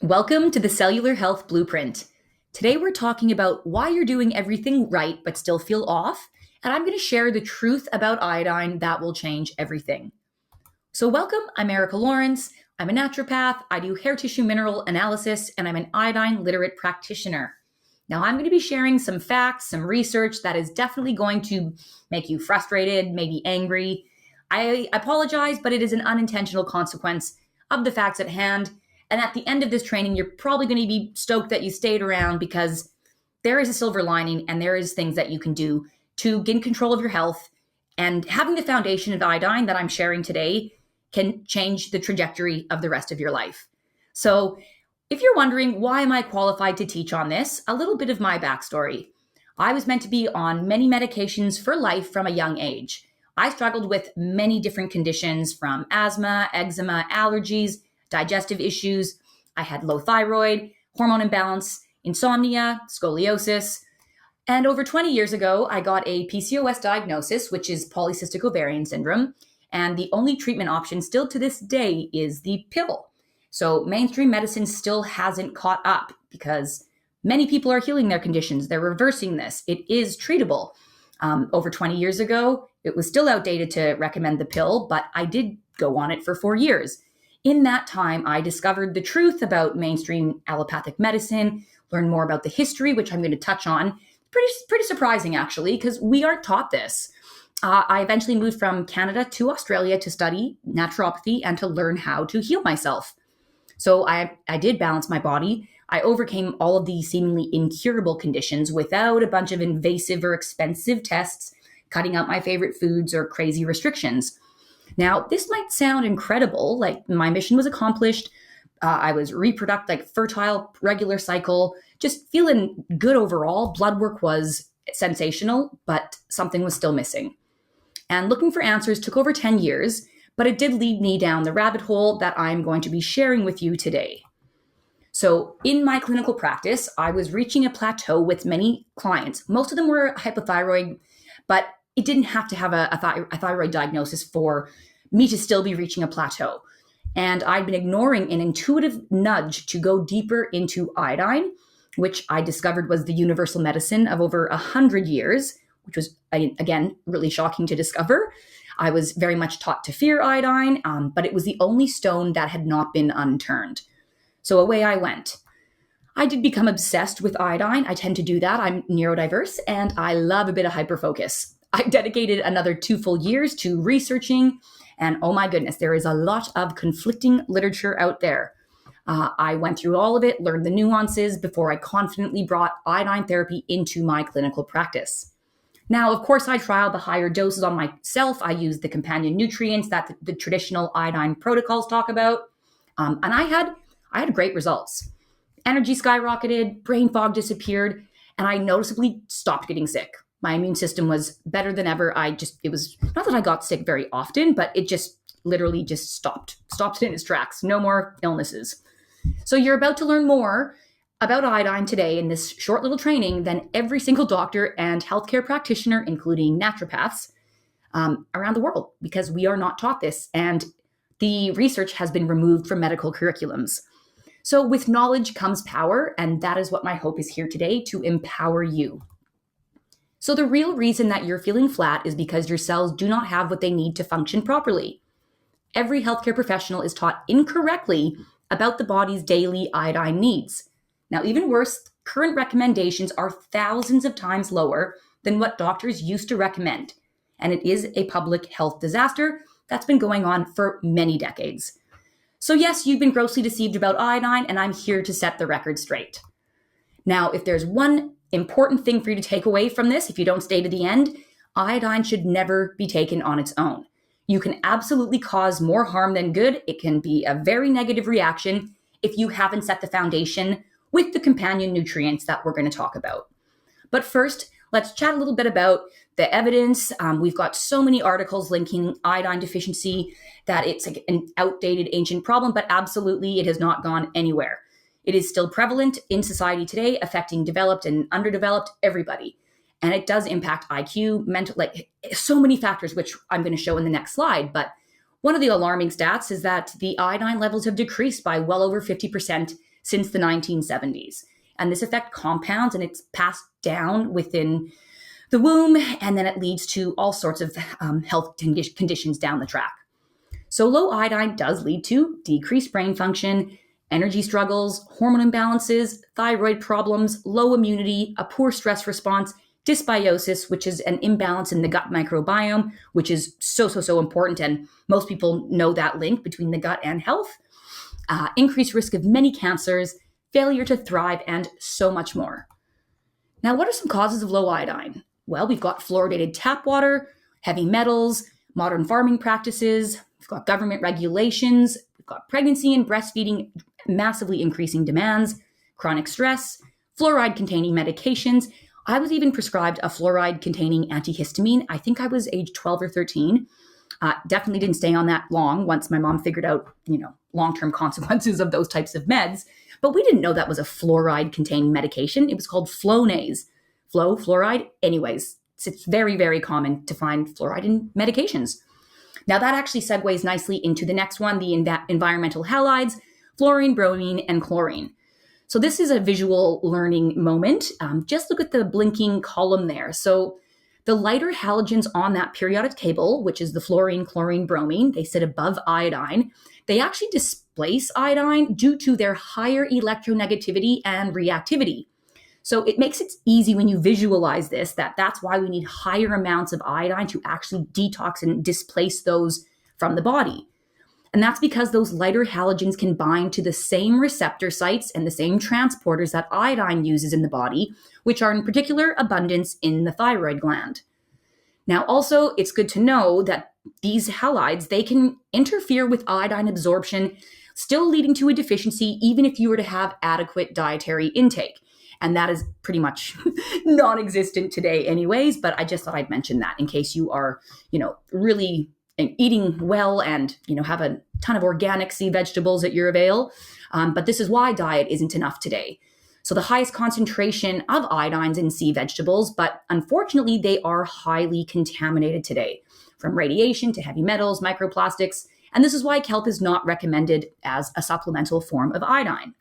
Welcome to the Cellular Health Blueprint. Today we're talking about why you're doing everything right but still feel off, and I'm going to share the truth about iodine that will change everything. So welcome, I'm Erica Lawrence. I'm a naturopath, I do hair tissue mineral analysis, and I'm an iodine literate practitioner. Now I'm going to be sharing some facts, some research that is definitely going to make you frustrated, maybe angry. I apologize, but it is an unintentional consequence of the facts at hand. And at the end of this training, you're probably going to be stoked that you stayed around because there is a silver lining and there is things that you can do to gain control of your health. And having the foundation of iodine that I'm sharing today can change the trajectory of the rest of your life. So if you're wondering, why am I qualified to teach on this? A little bit of my backstory. I was meant to be on many medications for life from a young age. I struggled with many different conditions from asthma, eczema, allergies, digestive issues. I had low thyroid, hormone imbalance, insomnia, scoliosis. And over 20 years ago, I got a PCOS diagnosis, which is polycystic ovarian syndrome. And the only treatment option still to this day is the pill. So mainstream medicine still hasn't caught up because many people are healing their conditions. They're reversing this. It is treatable. Over 20 years ago, it was still outdated to recommend the pill, but I did go on it for 4 years. In that time, I discovered the truth about mainstream allopathic medicine, learned more about the history, which I'm going to touch on. Pretty surprising, actually, because we aren't taught this. I eventually moved from Canada to Australia to study naturopathy and to learn how to heal myself. So I did balance my body. I overcame all of these seemingly incurable conditions without a bunch of invasive or expensive tests, cutting out my favorite foods or crazy restrictions. Now, this might sound incredible, like my mission was accomplished. I was reproductive, fertile, regular cycle, just feeling good overall. Blood work was sensational, but something was still missing. And looking for answers took over 10 years, but it did lead me down the rabbit hole that I'm going to be sharing with you today. So in my clinical practice, I was reaching a plateau with many clients. Most of them were hypothyroid, but it didn't have to have a thyroid diagnosis for me to still be reaching a plateau. And I'd been ignoring an intuitive nudge to go deeper into iodine, which I discovered was the universal medicine of over 100 years, which was, again, really shocking to discover. I was very much taught to fear iodine, but it was the only stone that had not been unturned. So away I went. I did become obsessed with iodine. I tend to do that. I'm neurodiverse and I love a bit of hyperfocus. I dedicated another 2 full years to researching, and oh my goodness, there is a lot of conflicting literature out there. I went through all of it, learned the nuances before I confidently brought iodine therapy into my clinical practice. Now, of course, I trialed the higher doses on myself. I used the companion nutrients that the traditional iodine protocols talk about, and I had great results. Energy skyrocketed, brain fog disappeared, and I noticeably stopped getting sick. My immune system was better than ever. It was not that I got sick very often, but it just literally just stopped in its tracks. No more illnesses. So you're about to learn more about iodine today in this short little training than every single doctor and healthcare practitioner, including naturopaths, around the world, because we are not taught this. And the research has been removed from medical curriculums. So with knowledge comes power, and that is what my hope is here today, to empower you. So the real reason that you're feeling flat is because your cells do not have what they need to function properly. Every healthcare professional is taught incorrectly about the body's daily iodine needs. Now, even worse, current recommendations are thousands of times lower than what doctors used to recommend. And it is a public health disaster that's been going on for many decades. So yes, you've been grossly deceived about iodine, and I'm here to set the record straight. Now, if there's one important thing for you to take away from this, if you don't stay to the end, iodine should never be taken on its own. You can absolutely cause more harm than good. It can be a very negative reaction if you haven't set the foundation with the companion nutrients that we're going to talk about. But first, let's chat a little bit about the evidence. We've got so many articles linking iodine deficiency that it's like an outdated ancient problem, but absolutely it has not gone anywhere. It is still prevalent in society today, affecting developed and underdeveloped everybody. And it does impact IQ, mental, like so many factors, which I'm going to show in the next slide. But one of the alarming stats is that the iodine levels have decreased by well over 50% since the 1970s. And this effect compounds and it's passed down within the womb, and then it leads to all sorts of health conditions down the track. So low iodine does lead to decreased brain function, energy struggles, hormone imbalances, thyroid problems, low immunity, a poor stress response, dysbiosis, which is an imbalance in the gut microbiome, which is so important. And most people know that link between the gut and health, increased risk of many cancers, failure to thrive, and so much more. Now, what are some causes of low iodine? Well, we've got fluoridated tap water, heavy metals, modern farming practices, we've got government regulations, we've got pregnancy and breastfeeding massively increasing demands, chronic stress, fluoride-containing medications. I was even prescribed a fluoride-containing antihistamine. I think I was age 12 or 13. Definitely didn't stay on that long once my mom figured out, long-term consequences of those types of meds. But we didn't know that was a fluoride-containing medication. It was called Flonase. Fluoride. Anyways, it's very, very common to find fluoride in medications. Now that actually segues nicely into the next one, the environmental halides, fluorine, bromine, and chlorine. So this is a visual learning moment. Just look at the blinking column there. So the lighter halogens on that periodic table, which is the fluorine, chlorine, bromine, they sit above iodine. They actually displace iodine due to their higher electronegativity and reactivity. So it makes it easy when you visualize this, that's why we need higher amounts of iodine to actually detox and displace those from the body. And that's because those lighter halogens can bind to the same receptor sites and the same transporters that iodine uses in the body, which are in particular abundance in the thyroid gland. Now, also, it's good to know that these halides, they can interfere with iodine absorption, still leading to a deficiency even if you were to have adequate dietary intake. And that is pretty much non-existent today anyways, but I just thought I'd mention that in case you are, really eating well and, have a ton of organic sea vegetables at your avail. But this is why diet isn't enough today. So the highest concentration of iodines in sea vegetables, but unfortunately they are highly contaminated today, from radiation to heavy metals, microplastics. And this is why kelp is not recommended as a supplemental form of iodine.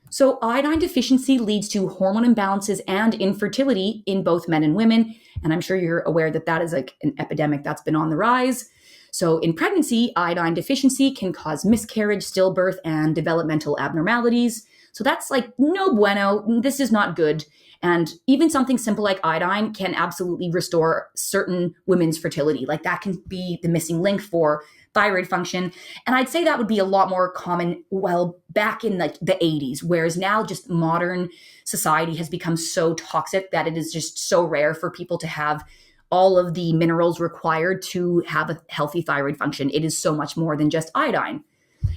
So iodine deficiency leads to hormone imbalances and infertility in both men and women. And I'm sure you're aware that is like an epidemic that's been on the rise. So in pregnancy, iodine deficiency can cause miscarriage, stillbirth, and developmental abnormalities. So that's like no bueno. This is not good. And even something simple like iodine can absolutely restore certain women's fertility. Like that can be the missing link for thyroid function. And I'd say that would be a lot more common, back in like the 80s, whereas now just modern society has become so toxic that it is just so rare for people to have all of the minerals required to have a healthy thyroid function. It is so much more than just iodine.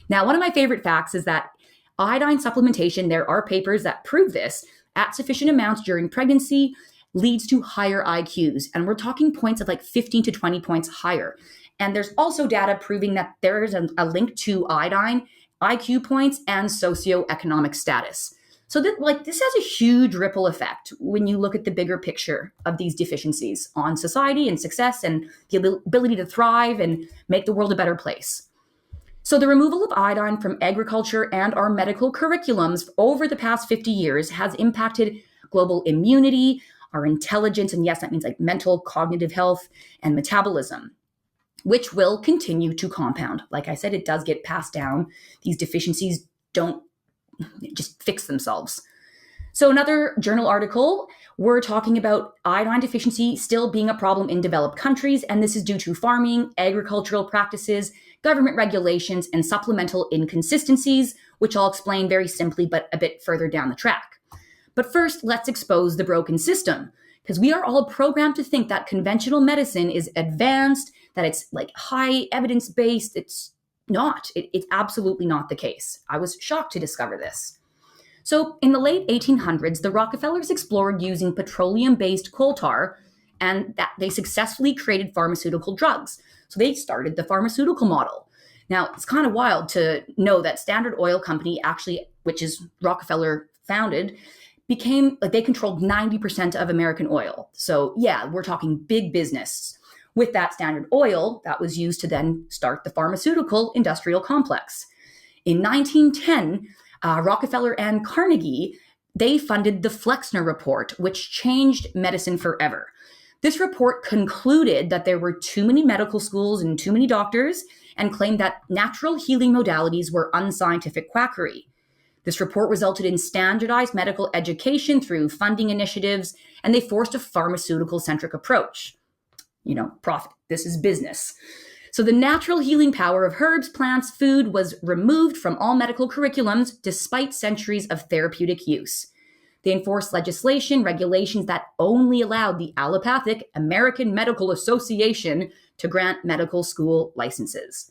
Now, one of my favorite facts is that iodine supplementation, there are papers that prove this, at sufficient amounts during pregnancy leads to higher IQs. And we're talking points of like 15 to 20 points higher. And there's also data proving that there is a link to iodine, IQ points, and socioeconomic status. So this has a huge ripple effect when you look at the bigger picture of these deficiencies on society and success and the ability to thrive and make the world a better place. So the removal of iodine from agriculture and our medical curriculums over the past 50 years has impacted global immunity, our intelligence, and yes, that means like mental, cognitive health, and metabolism, which will continue to compound. Like I said, it does get passed down. These deficiencies don't just fix themselves. So another journal article, we're talking about iodine deficiency still being a problem in developed countries, and this is due to farming, agricultural practices, government regulations, and supplemental inconsistencies, which I'll explain very simply, but a bit further down the track. But first, let's expose the broken system, because we are all programmed to think that conventional medicine is advanced, that it's like high evidence-based. It's not. It's absolutely not the case. I was shocked to discover this. So in the late 1800s, the Rockefellers explored using petroleum-based coal tar, and that they successfully created pharmaceutical drugs. So they started the pharmaceutical model. Now, it's kind of wild to know that Standard Oil Company actually, which is Rockefeller founded, became, like, they controlled 90% of American oil. So yeah, we're talking big business. With that Standard Oil, that was used to then start the pharmaceutical industrial complex. In 1910, Rockefeller and Carnegie, they funded the Flexner Report, which changed medicine forever. This report concluded that there were too many medical schools and too many doctors, and claimed that natural healing modalities were unscientific quackery. This report resulted in standardized medical education through funding initiatives, and they forced a pharmaceutical-centric approach. Profit. This is business. So the natural healing power of herbs, plants, food was removed from all medical curriculums despite centuries of therapeutic use. They enforced legislation, regulations that only allowed the allopathic American Medical Association to grant medical school licenses.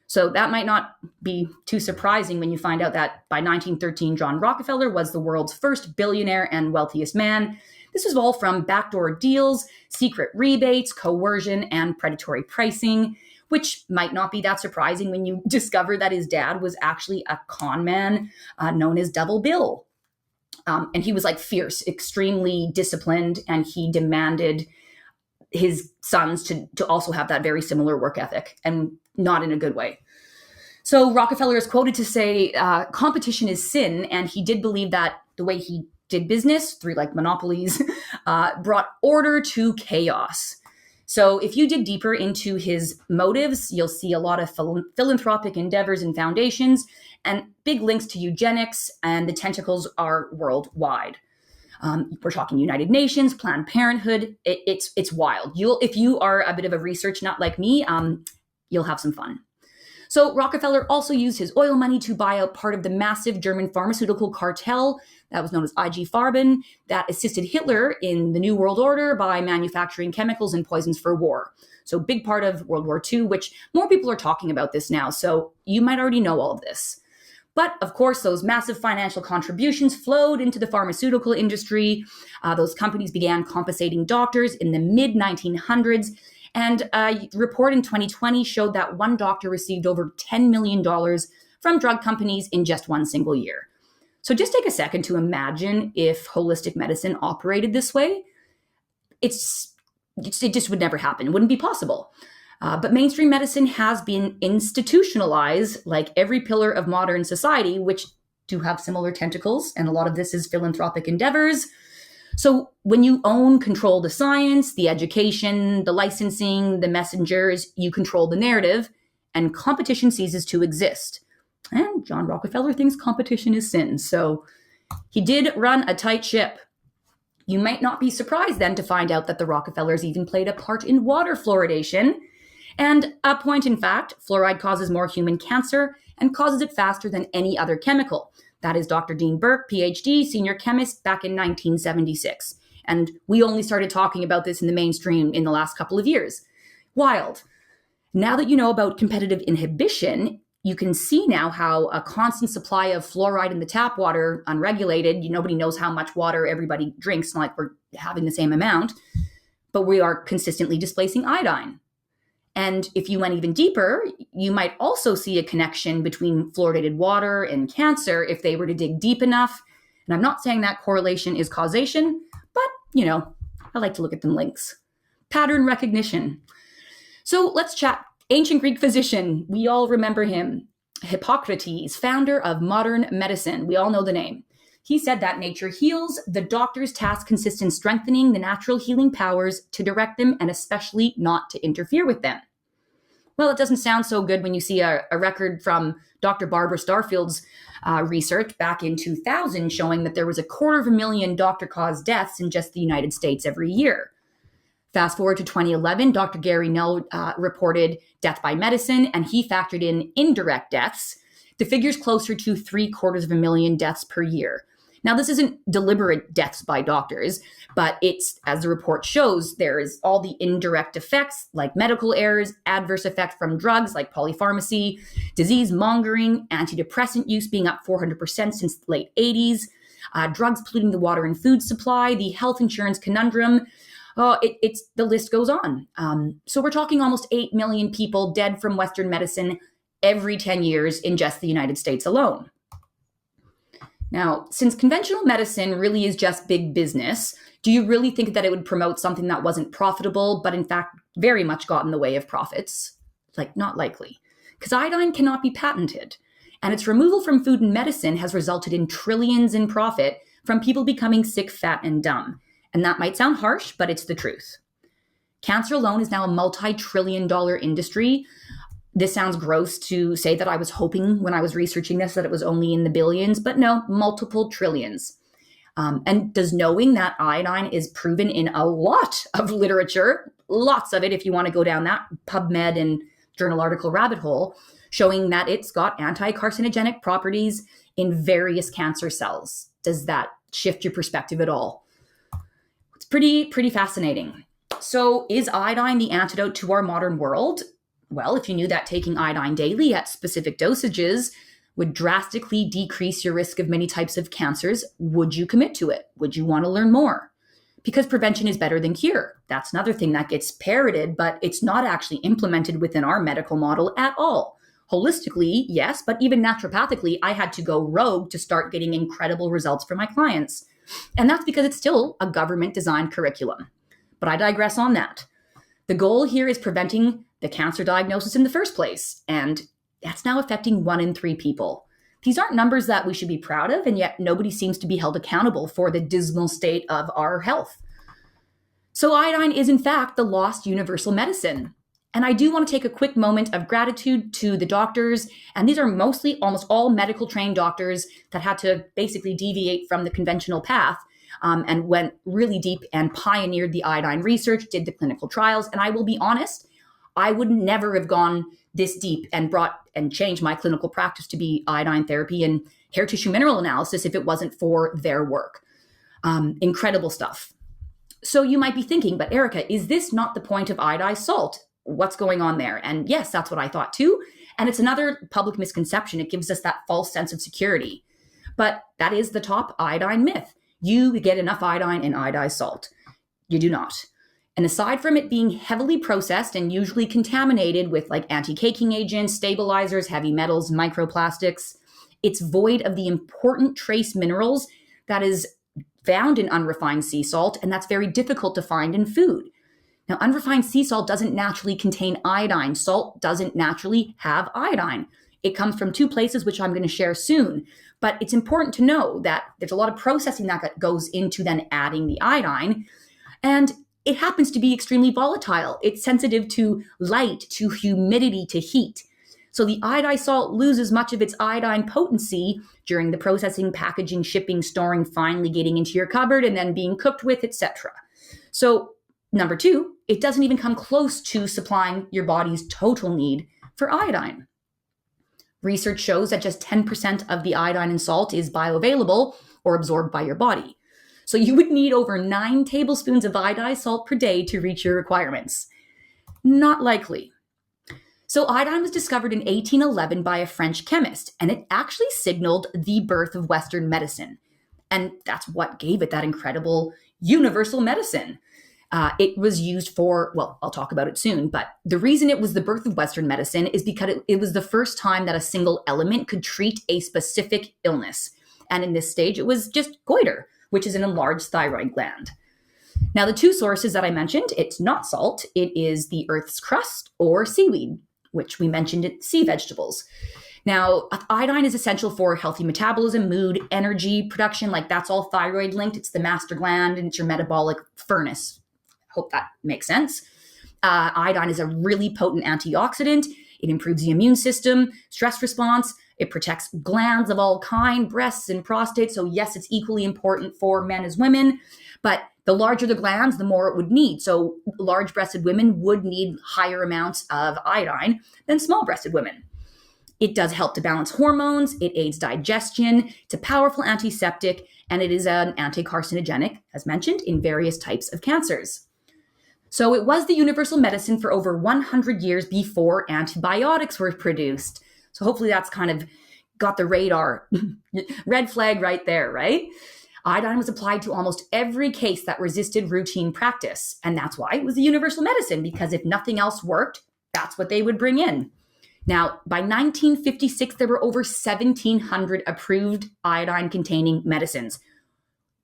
So that might not be too surprising when you find out that by 1913, John Rockefeller was the world's first billionaire and wealthiest man. This was all from backdoor deals, secret rebates, coercion, and predatory pricing, which might not be that surprising when you discover that his dad was actually a con man known as Double Bill. And he was fierce, extremely disciplined, and he demanded his sons to also have that very similar work ethic, and not in a good way. So Rockefeller is quoted to say, competition is sin, and he did believe that the way he did business through monopolies brought order to chaos. So if you dig deeper into his motives, you'll see a lot of philanthropic endeavors and foundations, and big links to eugenics, and the tentacles are worldwide. We're talking United Nations, Planned Parenthood. It's wild. If you are a bit of a research nut like me, you'll have some fun. So Rockefeller also used his oil money to buy out part of the massive German pharmaceutical cartel that was known as IG Farben, that assisted Hitler in the New World Order by manufacturing chemicals and poisons for war. So big part of World War II, which more people are talking about this now. So you might already know all of this. But of course, those massive financial contributions flowed into the pharmaceutical industry. Those companies began compensating doctors in the mid-1900s. And a report in 2020 showed that one doctor received over $10 million from drug companies in just one single year. So just take a second to imagine if holistic medicine operated this way. It just would never happen. It wouldn't be possible. But mainstream medicine has been institutionalized like every pillar of modern society, which do have similar tentacles. And a lot of this is philanthropic endeavors. So when you control the science, the education, the licensing, the messengers, you control the narrative, and competition ceases to exist. And John Rockefeller thinks competition is sin. So he did run a tight ship. You might not be surprised then to find out that the Rockefellers even played a part in water fluoridation. And a point in fact, fluoride causes more human cancer and causes it faster than any other chemical. That is Dr. Dean Burke, PhD, senior chemist, back in 1976. And we only started talking about this in the mainstream in the last couple of years. Wild. Now that you know about competitive inhibition, you can see now how a constant supply of fluoride in the tap water, unregulated, nobody knows how much water everybody drinks, not like we're having the same amount, but we are consistently displacing iodine. And if you went even deeper, you might also see a connection between fluoridated water and cancer if they were to dig deep enough. And I'm not saying that correlation is causation, but, I like to look at the links. Pattern recognition. So let's chat. Ancient Greek physician, we all remember him. Hippocrates, founder of modern medicine. We all know the name. He said that nature heals. The doctor's task consists in strengthening the natural healing powers to direct them and especially not to interfere with them. Well, it doesn't sound so good when you see a record from Dr. Barbara Starfield's research back in 2000 showing that there was 250,000 doctor-caused deaths in just the United States every year. Fast forward to 2011, Dr. Gary Null reported death by medicine, and he factored in indirect deaths. The figure's closer to 750,000 deaths per year. Now, this isn't deliberate deaths by doctors, but it's, as the report shows, there is all the indirect effects like medical errors, adverse effect from drugs like polypharmacy, disease mongering, antidepressant use being up 400% since the late 80s, drugs polluting the water and food supply, the health insurance conundrum. The list goes on. So we're talking almost 8 million people dead from Western medicine every 10 years in just the United States alone. Now, since conventional medicine really is just big business, do you really think that it would promote something that wasn't profitable, but in fact very much got in the way of profits? Not likely. Because iodine cannot be patented. And its removal from food and medicine has resulted in trillions in profit from people becoming sick, fat, and dumb. And that might sound harsh, but it's the truth. Cancer alone is now a multi-trillion-dollar industry. This sounds gross to say that I was hoping when I was researching this that it was only in the billions, but no, multiple trillions. And does knowing that iodine is proven in a lot of literature, lots of it if you want to go down that PubMed and journal article rabbit hole, showing that it's got anti-carcinogenic properties in various cancer cells. Does that shift your perspective at all? It's pretty fascinating. So is iodine the antidote to our modern world? Well, if you knew that taking iodine daily at specific dosages would drastically decrease your risk of many types of cancers, would you commit to it? Would you want to learn more? Because prevention is better than cure. That's another thing that gets parroted, but it's not actually implemented within our medical model at all. Holistically, yes, but even naturopathically, I had to go rogue to start getting incredible results for my clients. And that's because it's still a government-designed curriculum. But I digress on that. The goal here is preventing the cancer diagnosis in the first place, and that's now affecting 1 in 3 people. These aren't numbers that we should be proud of, and yet nobody seems to be held accountable for the dismal state of our health. So iodine is in fact the lost universal medicine. And I do want to take a quick moment of gratitude to the doctors, and these are mostly almost all medical trained doctors that had to basically deviate from the conventional path and went really deep and pioneered the iodine research, did the clinical trials. And I will be honest, I would never have gone this deep and brought and changed my clinical practice to be iodine therapy and hair tissue mineral analysis if it wasn't for their work. Incredible stuff. So you might be thinking, but Erica, is this not the point of iodized salt? What's going on there? And yes, that's what I thought too. And it's another public misconception. It gives us that false sense of security. But that is the top iodine myth. You get enough iodine in iodized salt. You do not. And aside from it being heavily processed and usually contaminated with like anti-caking agents, stabilizers, heavy metals, microplastics, it's void of the important trace minerals that is found in unrefined sea salt, and that's very difficult to find in food. Now, unrefined sea salt doesn't naturally contain iodine. Salt doesn't naturally have iodine. It comes from 2 places, which I'm going to share soon. But it's important to know that there's a lot of processing that goes into then adding the iodine. And it happens to be extremely volatile. It's sensitive to light, to humidity, to heat. So the iodized salt loses much of its iodine potency during the processing, packaging, shipping, storing, finally getting into your cupboard, and then being cooked with, etc. So number 2, it doesn't even come close to supplying your body's total need for iodine. Research shows that just 10% of the iodine in salt is bioavailable or absorbed by your body. So you would need over 9 tablespoons of iodized salt per day to reach your requirements. Not likely. So iodine was discovered in 1811 by a French chemist, and it actually signaled the birth of Western medicine. And that's what gave it that incredible universal medicine. It was used for, well, I'll talk about it soon, but the reason it was the birth of Western medicine is because it was the first time that a single element could treat a specific illness. And in this stage, it was just goiter, which is an enlarged thyroid gland. Now, the 2 sources that I mentioned, it's not salt, it is the Earth's crust or seaweed, which we mentioned in sea vegetables. Now, iodine is essential for healthy metabolism, mood, energy production, like that's all thyroid linked. It's the master gland and it's your metabolic furnace. Hope that makes sense. Iodine is a really potent antioxidant. It improves the immune system, stress response. It protects glands of all kind, breasts and prostate. So yes, it's equally important for men as women, but the larger the glands, the more it would need. So large-breasted women would need higher amounts of iodine than small-breasted women. It does help to balance hormones. It aids digestion. It's a powerful antiseptic, and it is an anti-carcinogenic, as mentioned, in various types of cancers. So it was the universal medicine for over 100 years before antibiotics were produced. So hopefully that's kind of got the radar red flag right there, right? Iodine was applied to almost every case that resisted routine practice. And that's why it was the universal medicine, because if nothing else worked, that's what they would bring in. Now, by 1956, there were over 1,700 approved iodine-containing medicines.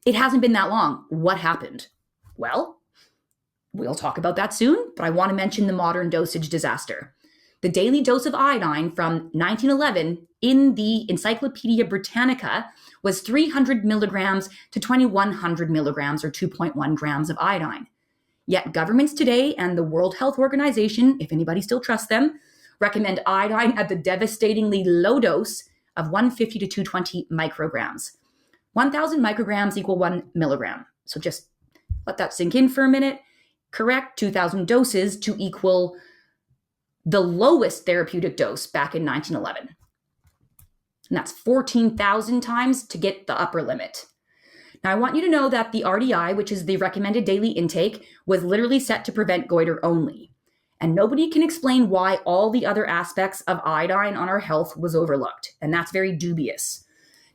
It hasn't been that long. What happened? Well, we'll talk about that soon, but I want to mention the modern dosage disaster. The daily dose of iodine from 1911 in the Encyclopedia Britannica was 300 milligrams to 2100 milligrams, or 2.1 grams of iodine. Yet governments today and the World Health Organization, if anybody still trusts them, recommend iodine at the devastatingly low dose of 150 to 220 micrograms. 1,000 micrograms equal 1 milligram. So just let that sink in for a minute. Correct 2,000 doses to equal the lowest therapeutic dose back in 1911. And that's 14,000 times to get the upper limit. Now, I want you to know that the RDI, which is the recommended daily intake, was literally set to prevent goiter only. And nobody can explain why all the other aspects of iodine on our health was overlooked. And that's very dubious.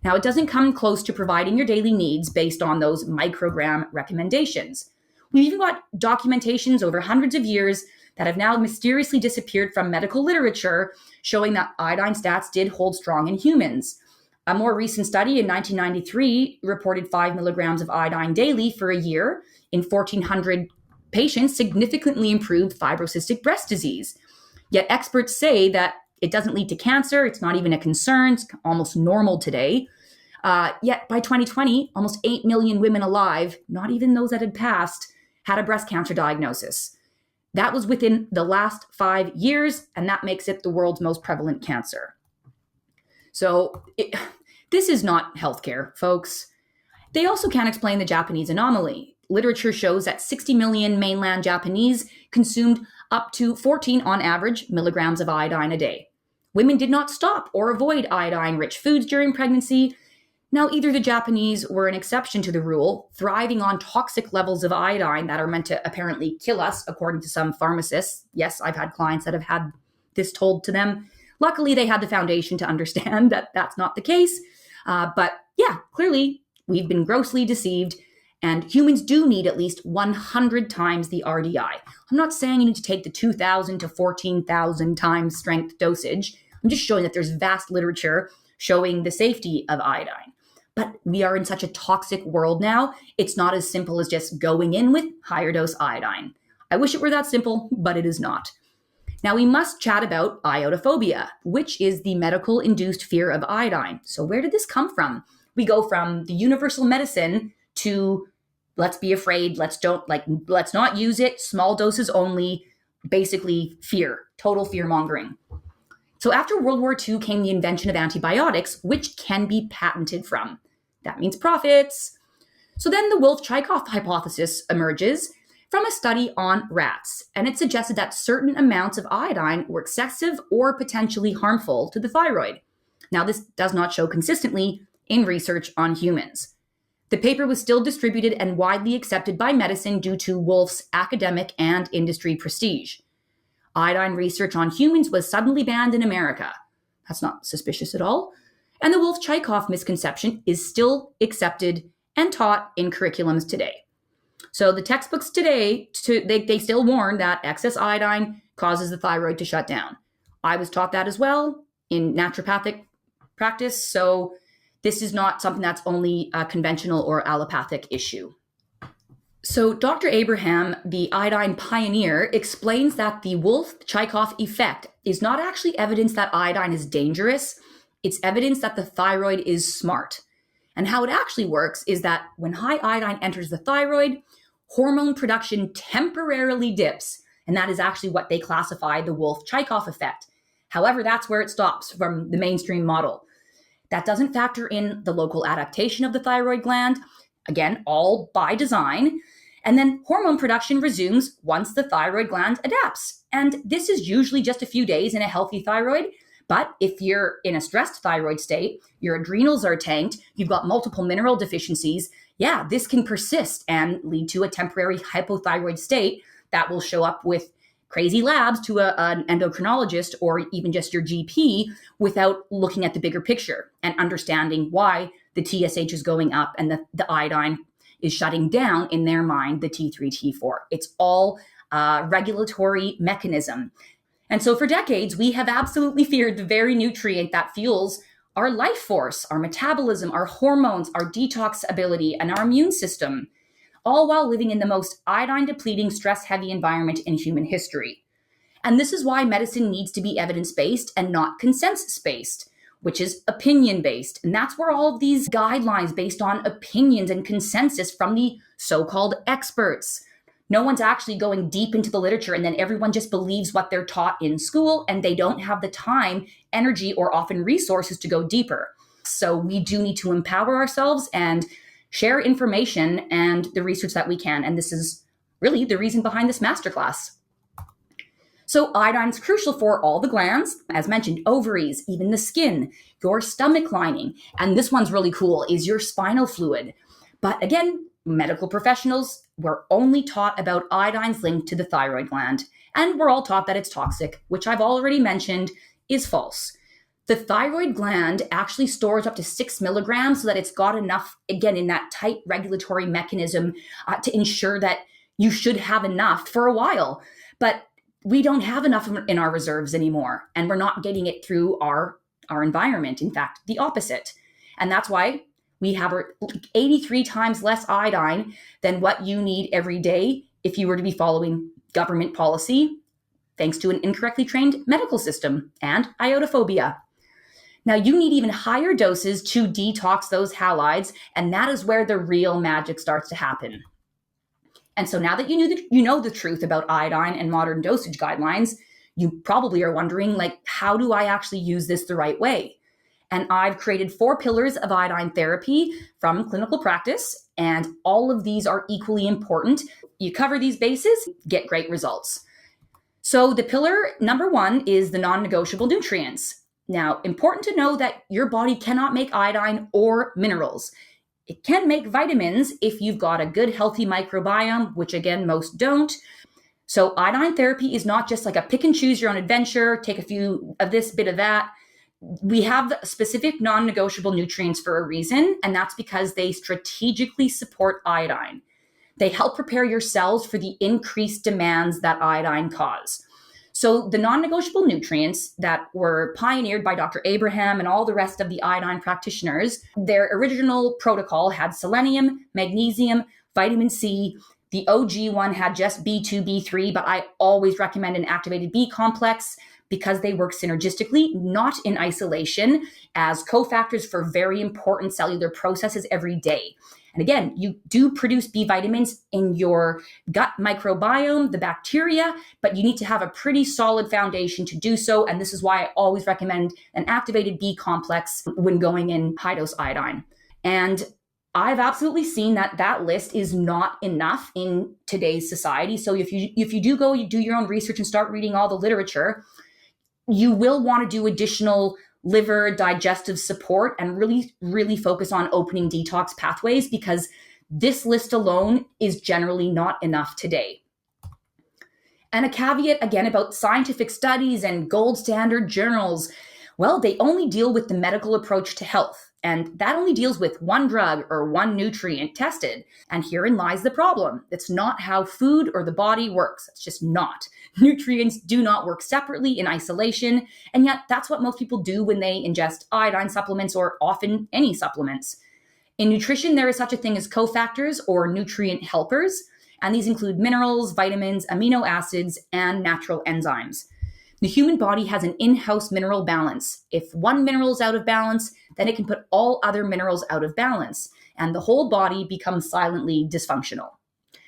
Now, it doesn't come close to providing your daily needs based on those microgram recommendations. We've even got documentations over hundreds of years that have now mysteriously disappeared from medical literature, showing that iodine stats did hold strong in humans. A more recent study in 1993 reported 5 milligrams of iodine daily for a year in 1,400 patients significantly improved fibrocystic breast disease. Yet experts say that it doesn't lead to cancer. It's not even a concern. It's almost normal today. Yet by 2020, almost 8 million women alive, not even those that had passed, had a breast cancer diagnosis. That was within the last 5 years, and that makes it the world's most prevalent cancer. So this is not healthcare, folks. They also can't explain the Japanese anomaly. Literature shows that 60 million mainland Japanese consumed up to 14 on average milligrams of iodine a day. Women did not stop or avoid iodine-rich foods during pregnancy. Now, either the Japanese were an exception to the rule, thriving on toxic levels of iodine that are meant to apparently kill us, according to some pharmacists. Yes, I've had clients that have had this told to them. Luckily, they had the foundation to understand that that's not the case. But yeah, clearly, we've been grossly deceived, and humans do need at least 100 times the RDI. I'm not saying you need to take the 2,000 to 14,000 times strength dosage. I'm just showing that there's vast literature showing the safety of iodine. But we are in such a toxic world now, it's not as simple as just going in with higher dose iodine. I wish it were that simple, but it is not. Now, we must chat about iodophobia, which is the medical-induced fear of iodine. So where did this come from? We go from the universal medicine to let's be afraid, let's not use it, small doses only, basically fear, total fear-mongering. So after World War II came the invention of antibiotics, which can be patented from. That means profits. So then the Wolff-Chaikoff hypothesis emerges from a study on rats, and it suggested that certain amounts of iodine were excessive or potentially harmful to the thyroid. Now, this does not show consistently in research on humans. The paper was still distributed and widely accepted by medicine due to Wolff's academic and industry prestige. Iodine research on humans was suddenly banned in America. That's not suspicious at all. And the Wolff-Chaikoff misconception is still accepted and taught in curriculums today. So the textbooks today, they still warn that excess iodine causes the thyroid to shut down. I was taught that as well in naturopathic practice. So this is not something that's only a conventional or allopathic issue. So Dr. Abraham, the iodine pioneer, explains that the Wolff-Chaikoff effect is not actually evidence that iodine is dangerous. It's evidence that the thyroid is smart. And how it actually works is that when high iodine enters the thyroid, hormone production temporarily dips. And that is actually what they classify the Wolff-Chaikoff effect. However, that's where it stops from the mainstream model. That doesn't factor in the local adaptation of the thyroid gland. Again, all by design. And then hormone production resumes once the thyroid gland adapts. And this is usually just a few days in a healthy thyroid. But if you're in a stressed thyroid state, your adrenals are tanked, you've got multiple mineral deficiencies, yeah, this can persist and lead to a temporary hypothyroid state that will show up with crazy labs to an endocrinologist or even just your GP without looking at the bigger picture and understanding why the TSH is going up and the iodine is shutting down in their mind, the T3, T4. It's all a regulatory mechanism. And so for decades, we have absolutely feared the very nutrient that fuels our life force, our metabolism, our hormones, our detox ability, and our immune system, all while living in the most iodine-depleting, stress-heavy environment in human history. And this is why medicine needs to be evidence-based and not consensus-based, which is opinion-based. And that's where all of these guidelines based on opinions and consensus from the so-called experts. No one's actually going deep into the literature, and then everyone just believes what they're taught in school, and they don't have the time, energy, or often resources to go deeper. So we do need to empower ourselves and share information and the research that we can. And this is really the reason behind this masterclass. So iodine is crucial for all the glands, as mentioned, ovaries, even the skin, your stomach lining. And this one's really cool, is your spinal fluid. But again, medical professionals were only taught about iodine's link to the thyroid gland. And we're all taught that it's toxic, which I've already mentioned is false. The thyroid gland actually stores up to 6 milligrams so that it's got enough, again, in that tight regulatory mechanism to ensure that you should have enough for a while. But we don't have enough in our reserves anymore, and we're not getting it through our environment. In fact, the opposite. And that's why we have 83 times less iodine than what you need every day if you were to be following government policy, thanks to an incorrectly trained medical system and iodophobia. Now, you need even higher doses to detox those halides, and that is where the real magic starts to happen. And so now that you know the truth about iodine and modern dosage guidelines, you probably are wondering, how do I actually use this the right way? And I've created 4 pillars of iodine therapy from clinical practice, and all of these are equally important. You cover these bases, get great results. So the pillar number 1 is the non-negotiable nutrients. Now, important to know that your body cannot make iodine or minerals. It can make vitamins if you've got a good, healthy microbiome, which again, most don't. So iodine therapy is not just like a pick and choose your own adventure, take a few of this, bit of that. We have specific non-negotiable nutrients for a reason, and that's because they strategically support iodine. They help prepare your cells for the increased demands that iodine cause. So the non-negotiable nutrients that were pioneered by Dr. Abraham and all the rest of the iodine practitioners, their original protocol had selenium, magnesium, vitamin C. The OG one had just B2, B3, but I always recommend an activated B complex because they work synergistically, not in isolation, as cofactors for very important cellular processes every day. And again, you do produce B vitamins in your gut microbiome, the bacteria, but you need to have a pretty solid foundation to do so. And this is why I always recommend an activated B complex when going in high dose iodine. And I've absolutely seen that list is not enough in today's society. So if you do your own research and start reading all the literature, you will want to do additional liver digestive support and really, really focus on opening detox pathways, because this list alone is generally not enough today. And a caveat again about scientific studies and gold standard journals. Well, they only deal with the medical approach to health, and that only deals with one drug or one nutrient tested. And herein lies the problem. It's not how food or the body works. It's just not. Nutrients do not work separately in isolation, and yet that's what most people do when they ingest iodine supplements or often any supplements. In nutrition, there is such a thing as cofactors or nutrient helpers, and these include minerals, vitamins, amino acids, and natural enzymes. The human body has an in-house mineral balance. If one mineral is out of balance, then it can put all other minerals out of balance, and the whole body becomes silently dysfunctional.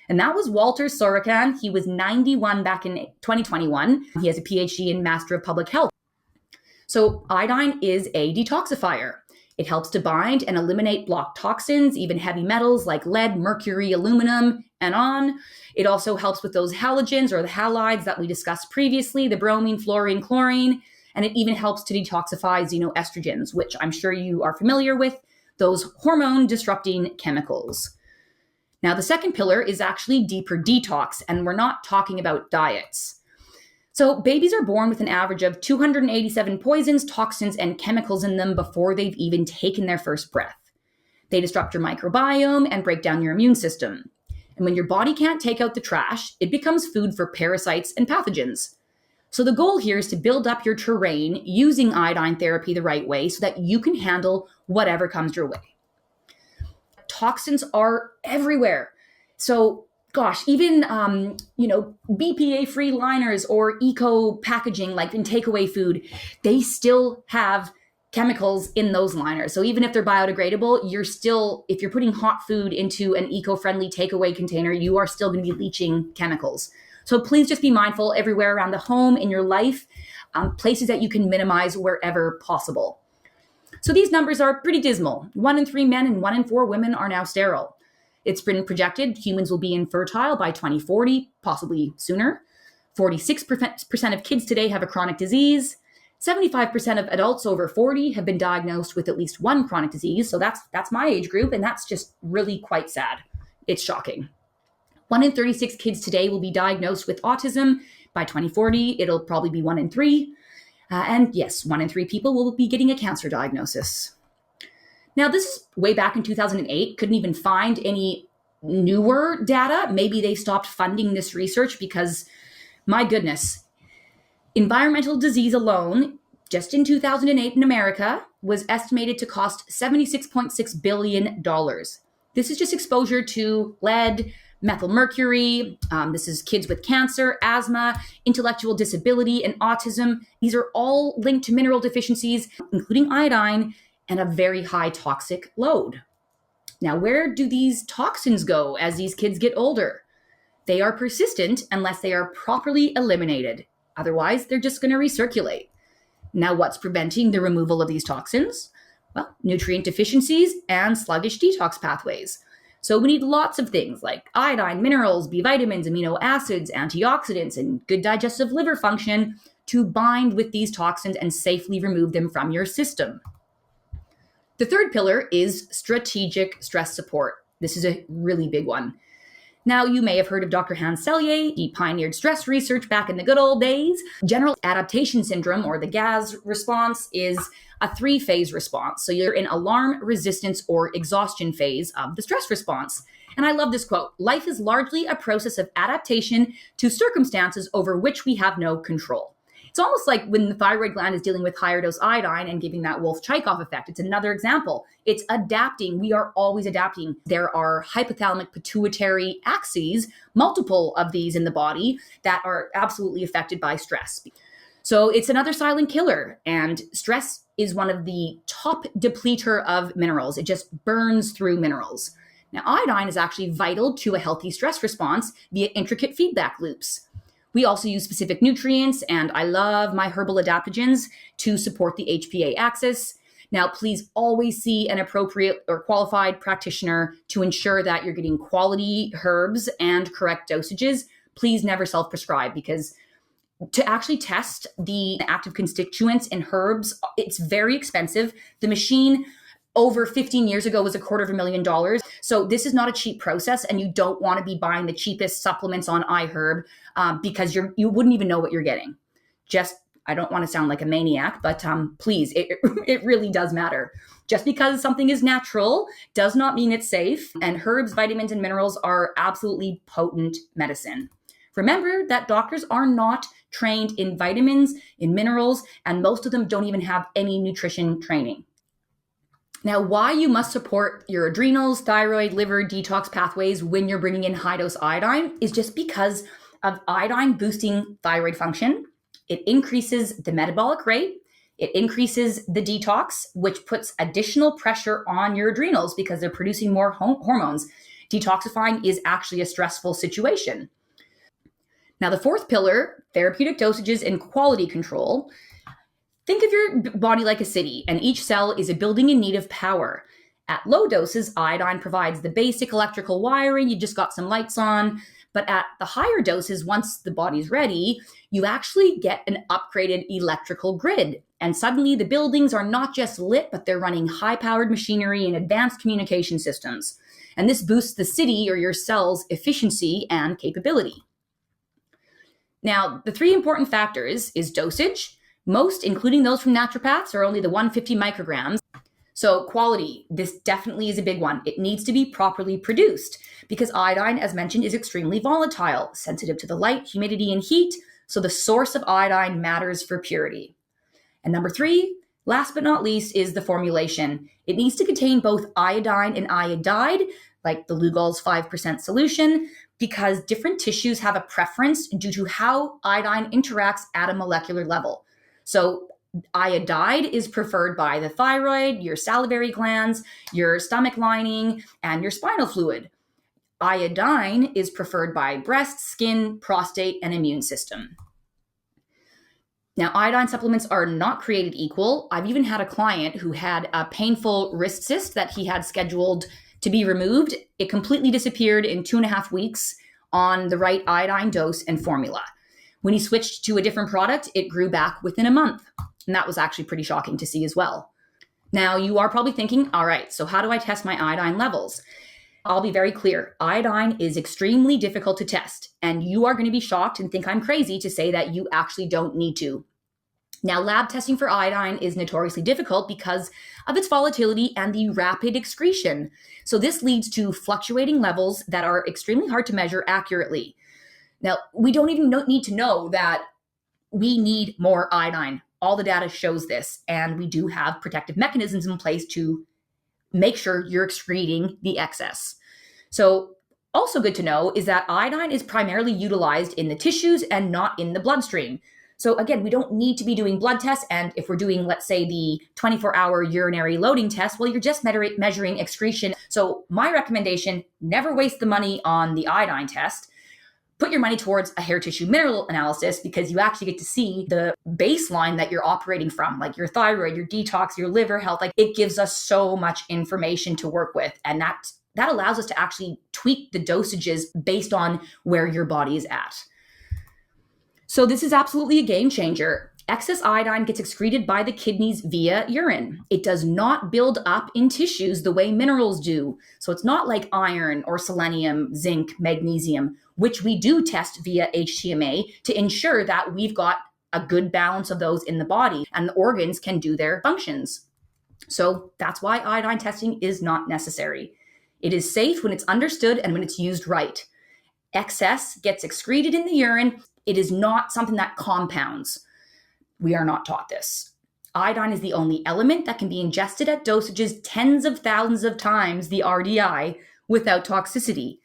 And that was Walter Sorokin. He was 91 back in 2021. He has a PhD in Master of Public Health. So iodine is a detoxifier. It helps to bind and eliminate blocked toxins, even heavy metals like lead, mercury, aluminum, and on. It also helps with those halogens or the halides that we discussed previously, the bromine, fluorine, chlorine, and it even helps to detoxify xenoestrogens, which I'm sure you are familiar with, those hormone-disrupting chemicals. Now, the second pillar is actually deeper detox, and we're not talking about diets. So babies are born with an average of 287 poisons, toxins, and chemicals in them before they've even taken their first breath. They disrupt your microbiome and break down your immune system. And when your body can't take out the trash, it becomes food for parasites and pathogens. So the goal here is to build up your terrain using iodine therapy the right way so that you can handle whatever comes your way. Toxins are everywhere. So gosh, even, BPA-free liners or eco packaging, like in takeaway food, they still have chemicals in those liners. So even if they're biodegradable, if you're putting hot food into an eco-friendly takeaway container, you are still going to be leaching chemicals. So please just be mindful everywhere around the home, in your life, places that you can minimize wherever possible. So these numbers are pretty dismal. 1 in 3 men and 1 in 4 women are now sterile. It's been projected humans will be infertile by 2040, possibly sooner. 46% of kids today have a chronic disease. 75% of adults over 40 have been diagnosed with at least one chronic disease. So that's my age group, and that's just really quite sad. It's shocking. 1 in 36 kids today will be diagnosed with autism. By 2040, it'll probably be 1 in 3. And yes, 1 in 3 people will be getting a cancer diagnosis. Now, this is way back in 2008. Couldn't even find any newer data. Maybe they stopped funding this research because, my goodness, environmental disease alone, just in 2008 in America, was estimated to cost $76.6 billion. This is just exposure to lead, methyl mercury. This is kids with cancer, asthma, intellectual disability, and autism. These are all linked to mineral deficiencies, including iodine, and a very high toxic load. Now, where do these toxins go as these kids get older? They are persistent unless they are properly eliminated. Otherwise, they're just going to recirculate. Now, what's preventing the removal of these toxins? Well, nutrient deficiencies and sluggish detox pathways. So we need lots of things like iodine, minerals, B vitamins, amino acids, antioxidants, and good digestive liver function to bind with these toxins and safely remove them from your system. The third pillar is strategic stress support. This is a really big one. Now, you may have heard of Dr. Hans Selye. He pioneered stress research back in the good old days. General adaptation syndrome, or the GAS response, is a 3-phase response. So you're in alarm, resistance, or exhaustion phase of the stress response. And I love this quote: "Life is largely a process of adaptation to circumstances over which we have no control." It's almost like when the thyroid gland is dealing with higher dose iodine and giving that Wolff-Chaikoff effect. It's another example. It's adapting. We are always adapting. There are hypothalamic pituitary axes, multiple of these in the body, that are absolutely affected by stress. So it's another silent killer. And stress is one of the top depleter of minerals. It just burns through minerals. Now, iodine is actually vital to a healthy stress response via intricate feedback loops. We also use specific nutrients, and I love my herbal adaptogens to support the HPA axis. Now, please always see an appropriate or qualified practitioner to ensure that you're getting quality herbs and correct dosages. Please never self-prescribe, because to actually test the active constituents in herbs, it's very expensive. The machine over 15 years ago was $250,000. So this is not a cheap process, and you don't want to be buying the cheapest supplements on iHerb because you wouldn't even know what you're getting. I don't want to sound like a maniac, but please, it really does matter. Just because something is natural does not mean it's safe, and herbs, vitamins, and minerals are absolutely potent medicine. Remember that doctors are not trained in vitamins, in minerals, and most of them don't even have any nutrition training. Now, why you must support your adrenals, thyroid, liver, detox pathways when you're bringing in high-dose iodine is just because of iodine boosting thyroid function. It increases the metabolic rate. It increases the detox, which puts additional pressure on your adrenals because they're producing more hormones. Detoxifying is actually a stressful situation. Now, the fourth pillar, therapeutic dosages and quality control. Think of your body like a city, and each cell is a building in need of power. At low doses, iodine provides the basic electrical wiring. You just got some lights on. But at the higher doses, once the body's ready, you actually get an upgraded electrical grid. And suddenly the buildings are not just lit, but they're running high-powered machinery and advanced communication systems. And this boosts the city or your cell's efficiency and capability. Now, the 3 important factors is dosage. Most, including those from naturopaths, are only the 150 micrograms. So quality, this definitely is a big one. It needs to be properly produced because iodine, as mentioned, is extremely volatile, sensitive to the light, humidity, and heat. So the source of iodine matters for purity. And number 3, last but not least, is the formulation. It needs to contain both iodine and iodide, like the Lugol's 5% solution, because different tissues have a preference due to how iodine interacts at a molecular level. So iodide is preferred by the thyroid, your salivary glands, your stomach lining, and your spinal fluid. Iodine is preferred by breast, skin, prostate, and immune system. Now, iodine supplements are not created equal. I've even had a client who had a painful wrist cyst that he had scheduled to be removed. It completely disappeared in 2.5 weeks on the right iodine dose and formula. When he switched to a different product, it grew back within a month. And that was actually pretty shocking to see as well. Now, you are probably thinking, all right, so how do I test my iodine levels? I'll be very clear. Iodine is extremely difficult to test, and you are going to be shocked and think I'm crazy to say that you actually don't need to. Now, lab testing for iodine is notoriously difficult because of its volatility and the rapid excretion. So this leads to fluctuating levels that are extremely hard to measure accurately. Now, we don't even need to know that we need more iodine. All the data shows this, and we do have protective mechanisms in place to make sure you're excreting the excess. So also good to know is that iodine is primarily utilized in the tissues and not in the bloodstream. So again, we don't need to be doing blood tests. And if we're doing, let's say, the 24-hour urinary loading test, well, you're just measuring excretion. So my recommendation, never waste the money on the iodine test. Put your money towards a hair tissue mineral analysis because you actually get to see the baseline that you're operating from, like your thyroid, your detox, your liver health. Like, it gives us so much information to work with. And that allows us to actually tweak the dosages based on where your body is at. So this is absolutely a game changer. Excess iodine gets excreted by the kidneys via urine. It does not build up in tissues the way minerals do. So it's not like iron or selenium, zinc, magnesium, which we do test via HTMA to ensure that we've got a good balance of those in the body and the organs can do their functions. So that's why iodine testing is not necessary. It is safe when it's understood and when it's used right. Excess gets excreted in the urine. It is not something that compounds. We are not taught this. Iodine is the only element that can be ingested at dosages tens of thousands of times the RDI without toxicity.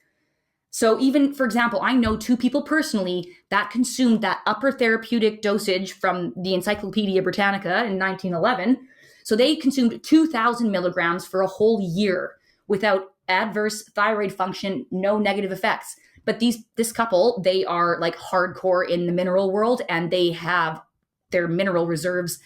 So even, for example, I know 2 people personally that consumed that upper therapeutic dosage from the Encyclopedia Britannica in 1911. So they consumed 2,000 milligrams for a whole year without adverse thyroid function, no negative effects. But this couple, they are like hardcore in the mineral world, and they have their mineral reserves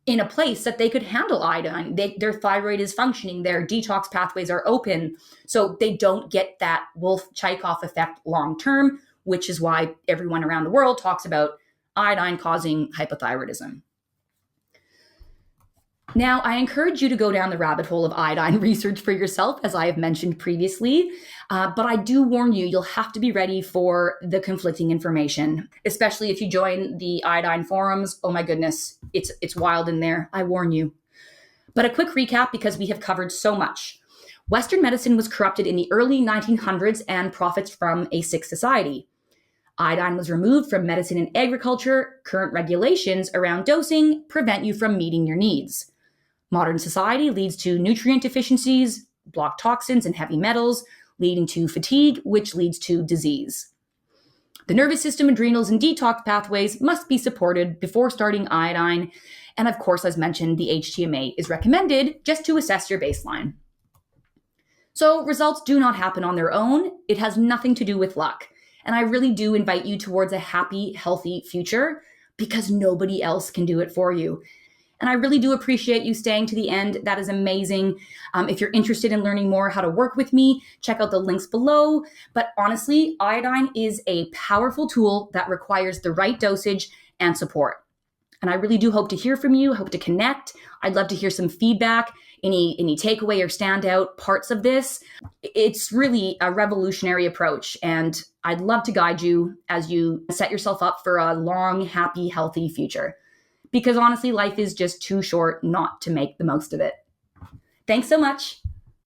in a place that they could handle iodine. Their thyroid is functioning, their detox pathways are open, so they don't get that Wolff-Chaikoff effect long term, which is why everyone around the world talks about iodine causing hypothyroidism. Now, I encourage you to go down the rabbit hole of iodine research for yourself, as I have mentioned previously. But I do warn you, you'll have to be ready for the conflicting information, especially if you join the iodine forums. Oh my goodness, it's wild in there. I warn you. But a quick recap, because we have covered so much. Western medicine was corrupted in the early 1900s and profits from a sick society. Iodine was removed from medicine and agriculture. Current regulations around dosing prevent you from meeting your needs. Modern society leads to nutrient deficiencies, blocked toxins and heavy metals, leading to fatigue, which leads to disease. The nervous system, adrenals, and detox pathways must be supported before starting iodine. And of course, as mentioned, the HTMA is recommended just to assess your baseline. So results do not happen on their own. It has nothing to do with luck. And I really do invite you towards a happy, healthy future because nobody else can do it for you. And I really do appreciate you staying to the end. That is amazing. If you're interested in learning more how to work with me, check out the links below. But honestly, iodine is a powerful tool that requires the right dosage and support. And I really do hope to hear from you, hope to connect. I'd love to hear some feedback, any takeaway or standout parts of this. It's really a revolutionary approach, and I'd love to guide you as you set yourself up for a long, happy, healthy future. Because honestly, life is just too short not to make the most of it. Thanks so much.